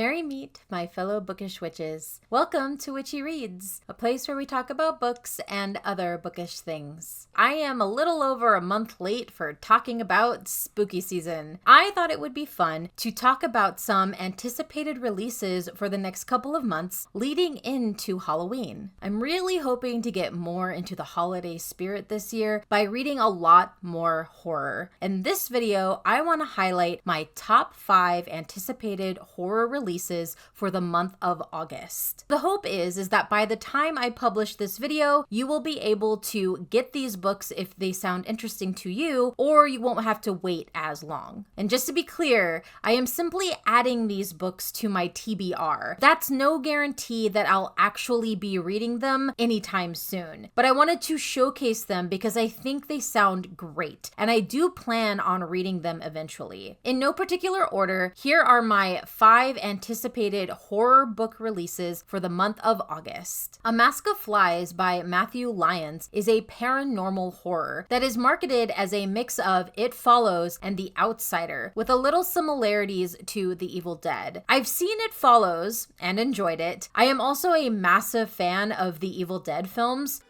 Merry meet, my fellow bookish witches. Welcome to Witchy Reads, a place where we talk about books and other bookish things. I am a little over a month late for talking about spooky season. I thought it would be fun to talk about some anticipated releases for the next couple of months leading into Halloween. I'm really hoping to get more into the holiday spirit this year by reading a lot more horror. In this video, I want to highlight my top 5 anticipated horror releases for the month of August. The hope is that by the time I publish this video, you will be able to get these books if they sound interesting to you, or you won't have to wait as long. And just to be clear, I am simply adding these books to my TBR. That's no guarantee that I'll actually be reading them anytime soon, but I wanted to showcase them because I think they sound great, and I do plan on reading them eventually. In no particular order, here are my 5 anticipated horror book releases for the month of August. A Mask of Flies by Matthew Lyons is a paranormal horror that is marketed as a mix of It Follows and The Outsider, with a little similarities to The Evil Dead. I've seen It Follows and enjoyed it. I am also a massive fan of the Evil Dead films.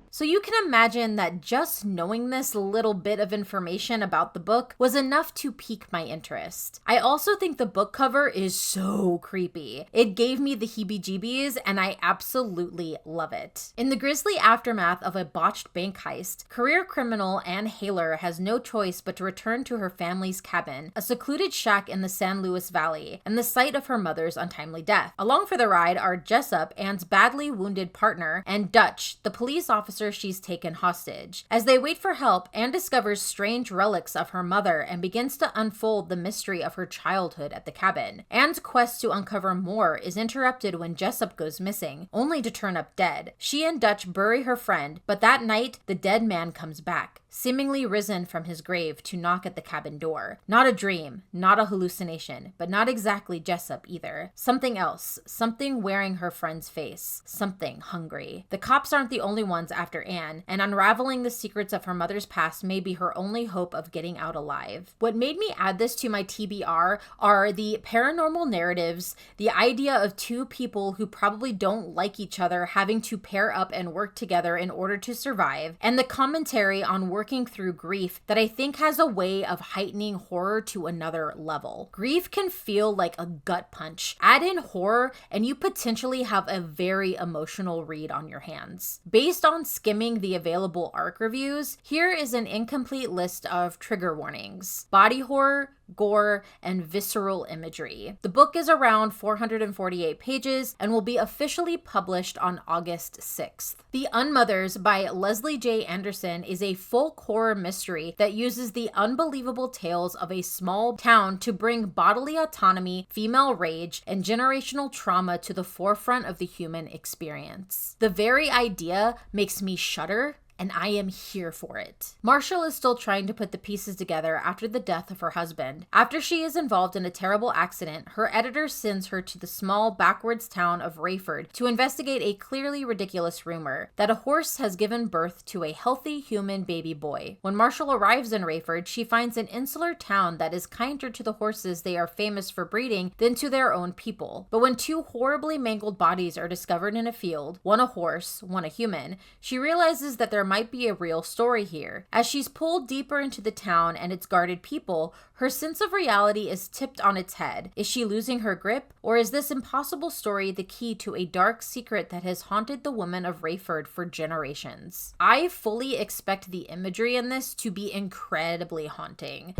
So you can imagine that just knowing this little bit of information about the book was enough to pique my interest. I also think the book cover is so creepy. It gave me the heebie-jeebies, and I absolutely love it. In the grisly aftermath of a botched bank heist, career criminal Anne Haler has no choice but to return to her family's cabin, a secluded shack in the San Luis Valley, and the site of her mother's untimely death. Along for the ride are Jessup, Anne's badly wounded partner, and Dutch, the police officer she's taken hostage. As they wait for help, Anne discovers strange relics of her mother and begins to unfold the mystery of her childhood at the cabin. Anne's quest to uncover more is interrupted when Jessup goes missing, only to turn up dead. She and Dutch bury her friend, but that night, the dead man comes back, seemingly risen from his grave to knock at the cabin door. Not a dream, not a hallucination, but not exactly Jessup either. Something else, something wearing her friend's face, something hungry. The cops aren't the only ones after Anne, and unraveling the secrets of her mother's past may be her only hope of getting out alive. What made me add this to my TBR are the paranormal narratives, the idea of two people who probably don't like each other having to pair up and work together in order to survive, and the commentary on working through grief that I think has a way of heightening horror to another level. Grief can feel like a gut punch. Add in horror and you potentially have a very emotional read on your hands. Based on skimming the available ARC reviews, here is an incomplete list of trigger warnings: body horror, gore, and visceral imagery. The book is around 448 pages and will be officially published on August 6th. The Unmothers by Leslie J. Anderson is a folk horror mystery that uses the unbelievable tales of a small town to bring bodily autonomy, female rage, and generational trauma to the forefront of the human experience. The very idea makes me shudder, and I am here for it. Marshall is still trying to put the pieces together after the death of her husband. After she is involved in a terrible accident, her editor sends her to the small backwards town of Rayford to investigate a clearly ridiculous rumor that a horse has given birth to a healthy human baby boy. When Marshall arrives in Rayford, she finds an insular town that is kinder to the horses they are famous for breeding than to their own people. But when 2 horribly mangled bodies are discovered in a field, one a horse, one a human, she realizes that there might be a real story here. As she's pulled deeper into the town and its guarded people, her sense of reality is tipped on its head. Is she losing her grip? Or is this impossible story the key to a dark secret that has haunted the women of Rayford for generations? I fully expect the imagery in this to be incredibly haunting.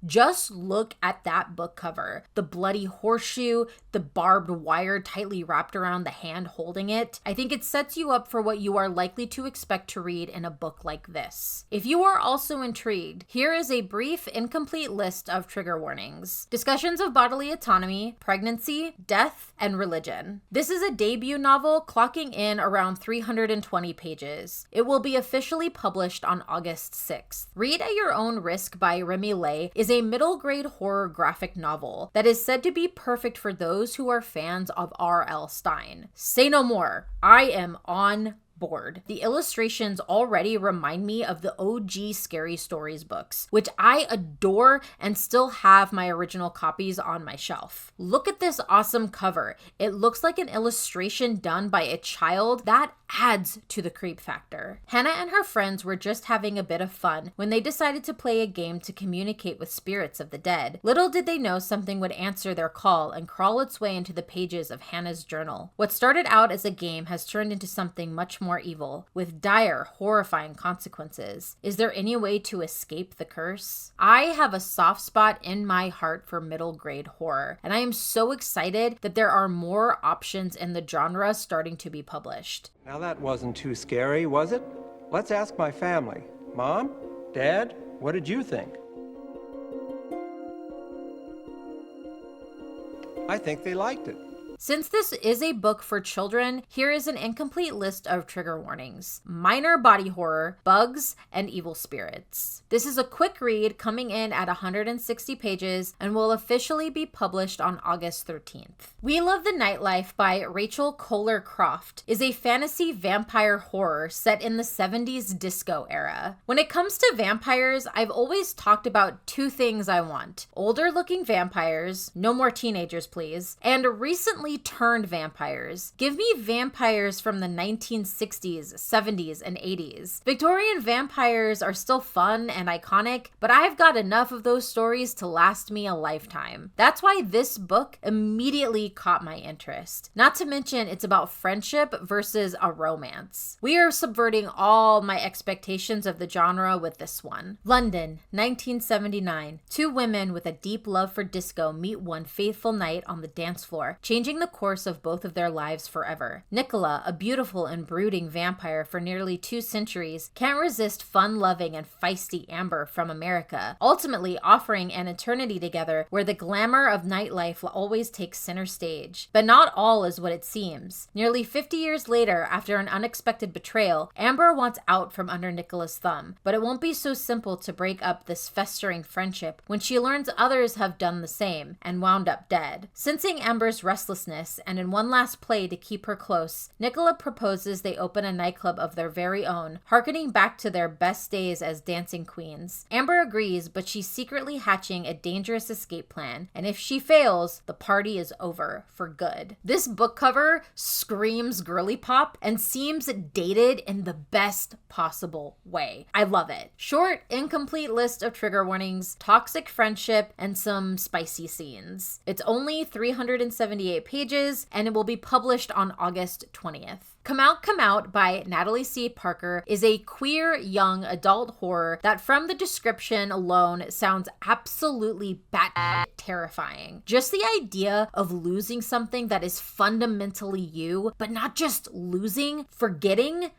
Just look at that book cover. The bloody horseshoe, the barbed wire tightly wrapped around the hand holding it. I think it sets you up for what you are likely to expect to read in a book like this. If you are also intrigued, here is a brief, incomplete list of trigger warnings. Discussions of bodily autonomy, pregnancy, death, and religion. This is a debut novel clocking in around 320 pages. It will be officially published on August 6th. Read at Your Own Risk by Remy is a middle grade horror graphic novel that is said to be perfect for those who are fans of R.L. Stine. Say no more. I am on board. The illustrations already remind me of the OG Scary Stories books, which I adore and still have my original copies on my shelf. Look at this awesome cover. It looks like an illustration done by a child. That adds to the creep factor. Hannah and her friends were just having a bit of fun when they decided to play a game to communicate with spirits of the dead. Little did they know something would answer their call and crawl its way into the pages of Hannah's journal. What started out as a game has turned into something much more evil, with dire, horrifying consequences. Is there any way to escape the curse? I have a soft spot in my heart for middle grade horror, and I am so excited that there are more options in the genre starting to be published. Now that wasn't too scary, was it? Let's ask my family. Mom? Dad? What did you think? I think they liked it. Since this is a book for children, here is an incomplete list of trigger warnings: minor body horror, bugs, and evil spirits. This is a quick read coming in at 160 pages and will officially be published on August 13th. We Love the Nightlife by Rachel Koller Croft is a fantasy vampire horror set in the 70s disco era. When it comes to vampires, I've always talked about two things I want: older looking vampires, no more teenagers please, and recently turned vampires. Give me vampires from the 1960s, 70s, and 80s. Victorian vampires are still fun and iconic, but I've got enough of those stories to last me a lifetime. That's why this book immediately caught my interest. Not to mention it's about friendship versus a romance. We are subverting all my expectations of the genre with this one. London, 1979. Two women with a deep love for disco meet one faithful night on the dance floor, changing the course of both of their lives forever. Nicola, a beautiful and brooding vampire for nearly 2 centuries, can't resist fun-loving and feisty Amber from America, ultimately offering an eternity together where the glamour of nightlife will always take center stage. But not all is what it seems. Nearly 50 years later, after an unexpected betrayal, Amber wants out from under Nicola's thumb, but it won't be so simple to break up this festering friendship when she learns others have done the same and wound up dead. Sensing Amber's restlessness, and in one last play to keep her close, Nicola proposes they open a nightclub of their very own, harkening back to their best days as dancing queens. Amber agrees, but she's secretly hatching a dangerous escape plan, and if she fails, the party is over for good. This book cover screams girly pop and seems dated in the best possible way. I love it. Short, incomplete list of trigger warnings, toxic friendship, and some spicy scenes. It's only 378 pages, and it will be published on August 20th. Come Out by Natalie C. Parker is a queer young adult horror that from the description alone sounds absolutely terrifying. Just the idea of losing something that is fundamentally you, but not just losing, forgetting,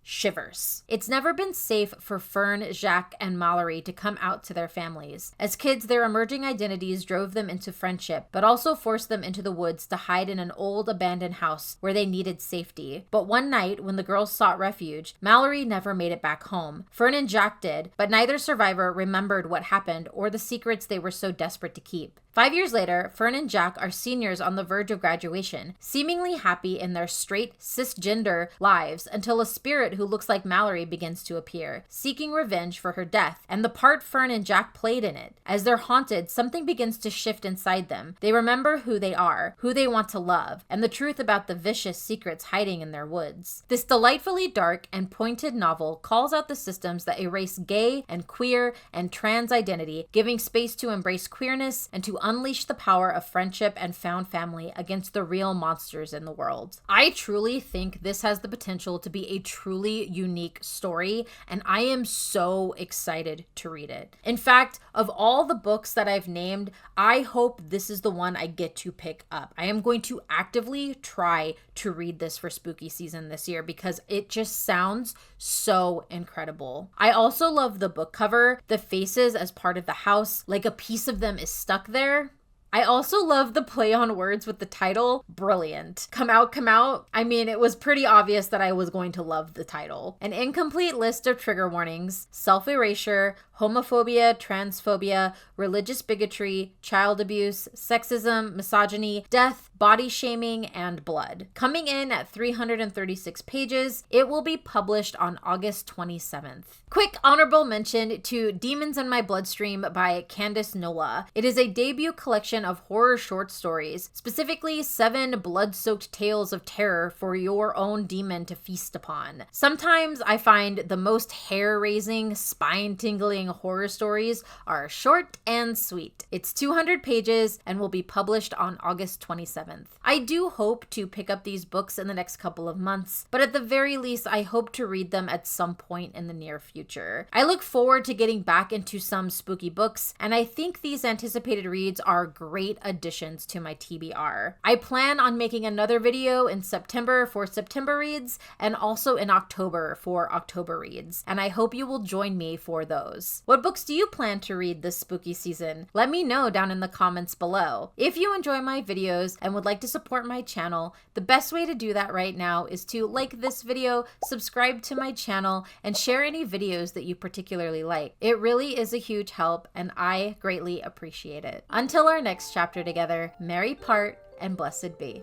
shivers. It's never been safe for Fern, Jacques, and Mallory to come out to their families. As kids, their emerging identities drove them into friendship, but also forced them into the woods to hide in an old abandoned house where they needed safety. But one night, when the girls sought refuge, Mallory never made it back home. Fern and Jacques did, but neither survivor remembered what happened or the secrets they were so desperate to keep. 5 years later, Fern and Jack are seniors on the verge of graduation, seemingly happy in their straight, cisgender lives until a spirit who looks like Mallory begins to appear, seeking revenge for her death, and the part Fern and Jack played in it. As they're haunted, something begins to shift inside them. They remember who they are, who they want to love, and the truth about the vicious secrets hiding in their woods. This delightfully dark and pointed novel calls out the systems that erase gay and queer and trans identity, giving space to embrace queerness and to unleash the power of friendship and found family against the real monsters in the world. I truly think this has the potential to be a truly unique story, and I am so excited to read it. In fact, of all the books that I've named, I hope this is the one I get to pick up. I am going to actively try to read this for spooky season this year because it just sounds so incredible. I also love the book cover, the faces as part of the house, like a piece of them is stuck there. I also love the play on words with the title. Brilliant. Come out, come out. I mean, it was pretty obvious that I was going to love the title. An incomplete list of trigger warnings, self-erasure, homophobia, transphobia, religious bigotry, child abuse, sexism, misogyny, death, body shaming, and blood. Coming in at 336 pages, it will be published on August 27th. Quick honorable mention to Demons in My Bloodstream by Candace Nola. It is a debut collection of horror short stories, specifically 7 blood-soaked tales of terror for your own demon to feast upon. Sometimes I find the most hair-raising, spine-tingling horror stories are short and sweet. It's 200 pages and will be published on August 27th. I do hope to pick up these books in the next couple of months, but at the very least, I hope to read them at some point in the near future. I look forward to getting back into some spooky books, and I think these anticipated reads are great additions to my TBR. I plan on making another video in September for September reads, and also in October for October reads, and I hope you will join me for those. What books do you plan to read this spooky season? Let me know down in the comments below. If you enjoy my videos and would like to support my channel, the best way to do that right now is to like this video, subscribe to my channel, and share any videos that you particularly like. It really is a huge help, and I greatly appreciate it. Until our next chapter together, merry part and blessed be.